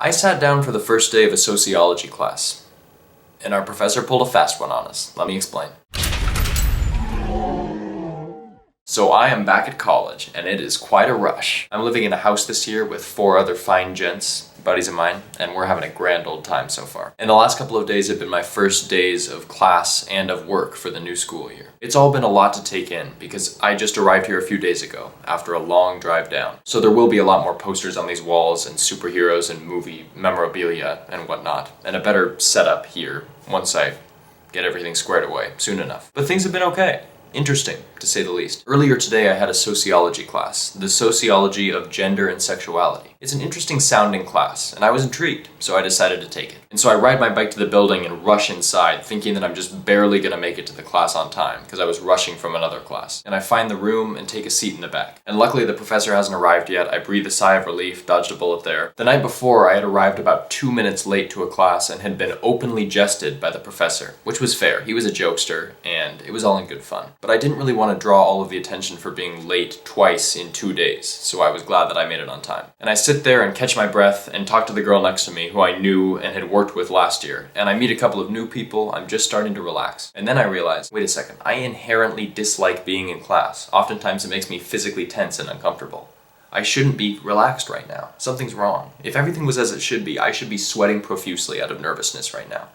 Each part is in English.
I sat down for the first day of a sociology class, and our professor pulled a fast one on us. Let me explain. So I am back at college, and it is quite a rush. I'm living in a house this year with 4 other fine gents, buddies of mine, and we're having a grand old time so far. And the last couple of days have been my first days of class and of work for the new school year. It's all been a lot to take in, because I just arrived here a few days ago, after a long drive down. So there will be a lot more posters on these walls, and superheroes and movie memorabilia and whatnot, and a better setup here once I get everything squared away soon enough. But things have been okay. Interesting, to say the least. Earlier today I had a sociology class, the sociology of gender and sexuality. It's an interesting sounding class, and I was intrigued, so I decided to take it. And so I ride my bike to the building and rush inside, thinking that I'm just barely gonna make it to the class on time, because I was rushing from another class. And I find the room and take a seat in the back. And luckily the professor hasn't arrived yet. I breathe a sigh of relief, dodged a bullet there. The night before I had arrived about 2 minutes late to a class and had been openly jested by the professor, which was fair. He was a jokester, and it was all in good fun. But I didn't really want to draw all of the attention for being late twice in 2 days, so I was glad that I made it on time. And I sit there and catch my breath and talk to the girl next to me who I knew and had worked with last year, and I meet a couple of new people. I'm just starting to relax. And then I realize, wait a second, I inherently dislike being in class. Oftentimes it makes me physically tense and uncomfortable. I shouldn't be relaxed right now. Something's wrong. If everything was as it should be, I should be sweating profusely out of nervousness right now.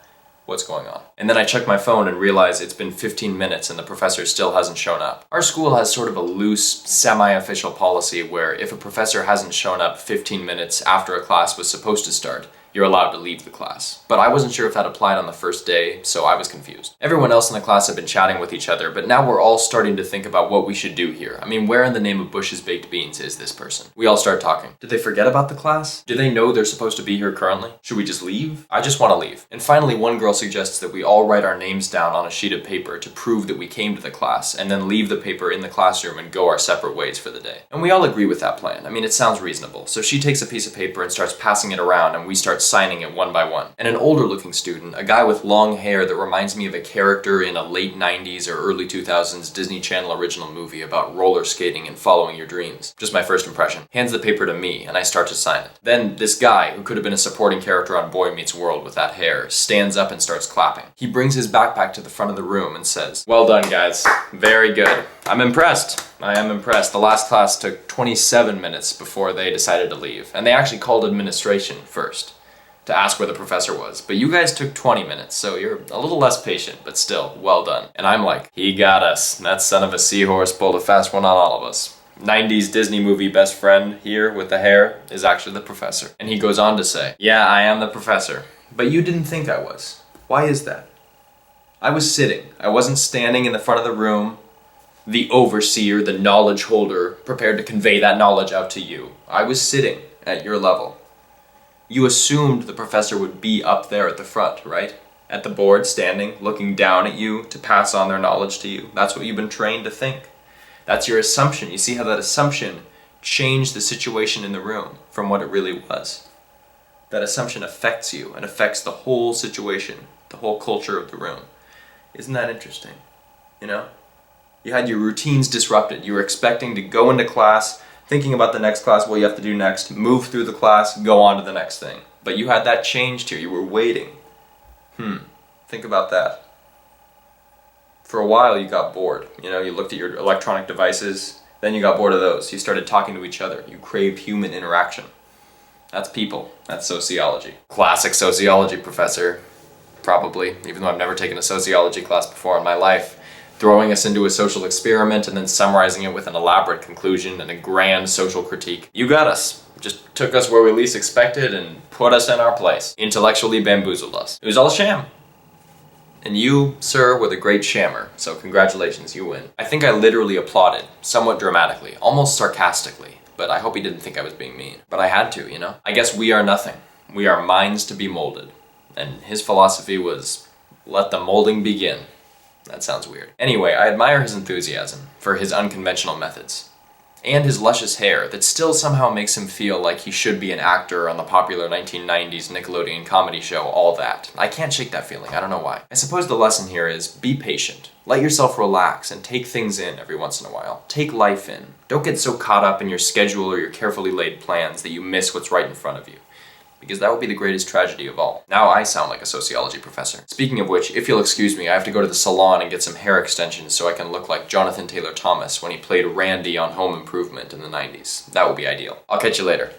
What's going on? And then I check my phone and realize it's been 15 minutes and the professor still hasn't shown up. Our school has sort of a loose, semi-official policy where if a professor hasn't shown up 15 minutes after a class was supposed to start, you're allowed to leave the class. But I wasn't sure if that applied on the first day, so I was confused. Everyone else in the class had been chatting with each other, but now we're all starting to think about what we should do here. I mean, where in the name of Bush's Baked Beans is this person? We all start talking. Did they forget about the class? Do they know they're supposed to be here currently? Should we just leave? I just want to leave. And finally, one girl suggests that we all write our names down on a sheet of paper to prove that we came to the class, and then leave the paper in the classroom and go our separate ways for the day. And we all agree with that plan. I mean, it sounds reasonable. So she takes a piece of paper and starts passing it around, and we start signing it one by one. And an older looking student, a guy with long hair that reminds me of a character in a late 90s or early 2000s Disney Channel original movie about roller skating and following your dreams. Just my first impression. Hands the paper to me and I start to sign it. Then this guy, who could have been a supporting character on Boy Meets World with that hair, stands up and starts clapping. He brings his backpack to the front of the room and says, "Well done, guys. Very good. I'm impressed. I am impressed. The last class took 27 minutes before they decided to leave. And they actually called administration first to ask where the professor was. But you guys took 20 minutes, so you're a little less patient, but still, well done." And I'm like, he got us. That son of a seahorse pulled a fast one on all of us. 90s Disney movie best friend here with the hair is actually the professor. And he goes on to say, "Yeah, I am the professor. But you didn't think I was. Why is that? I was sitting. I wasn't standing in the front of the room, the overseer, the knowledge holder, prepared to convey that knowledge out to you. I was sitting at your level. You assumed the professor would be up there at the front, right? At the board, standing, looking down at you to pass on their knowledge to you. That's what you've been trained to think. That's your assumption. You see how that assumption changed the situation in the room from what it really was. That assumption affects you and affects the whole situation, the whole culture of the room. Isn't that interesting? You know? You had your routines disrupted. You were expecting to go into class, thinking about the next class, what you have to do next, move through the class, go on to the next thing. But you had that changed here. You were waiting. Think about that. For a while you got bored. You know, you looked at your electronic devices, then you got bored of those. You started talking to each other. You craved human interaction. That's people. That's sociology. Classic sociology professor, probably, even though I've never taken a sociology class before in my life. Throwing us into a social experiment and then summarizing it with an elaborate conclusion and a grand social critique. You got us. Just took us where we least expected and put us in our place. Intellectually bamboozled us. It was all a sham. And you, sir, were the great shammer, so congratulations, you win. I think I literally applauded, somewhat dramatically, almost sarcastically, but I hope he didn't think I was being mean. But I had to, you know? I guess we are nothing. We are minds to be molded. And his philosophy was, let the molding begin. That sounds weird. Anyway, I admire his enthusiasm for his unconventional methods. And his luscious hair that still somehow makes him feel like he should be an actor on the popular 1990s Nickelodeon comedy show, All That. I can't shake that feeling, I don't know why. I suppose the lesson here is, be patient. Let yourself relax and take things in every once in a while. Take life in. Don't get so caught up in your schedule or your carefully laid plans that you miss what's right in front of you. because that would be the greatest tragedy of all. Now I sound like a sociology professor. Speaking of which, if you'll excuse me, I have to go to the salon and get some hair extensions so I can look like Jonathan Taylor Thomas when he played Randy on Home Improvement in the 90s. That would be ideal. I'll catch you later.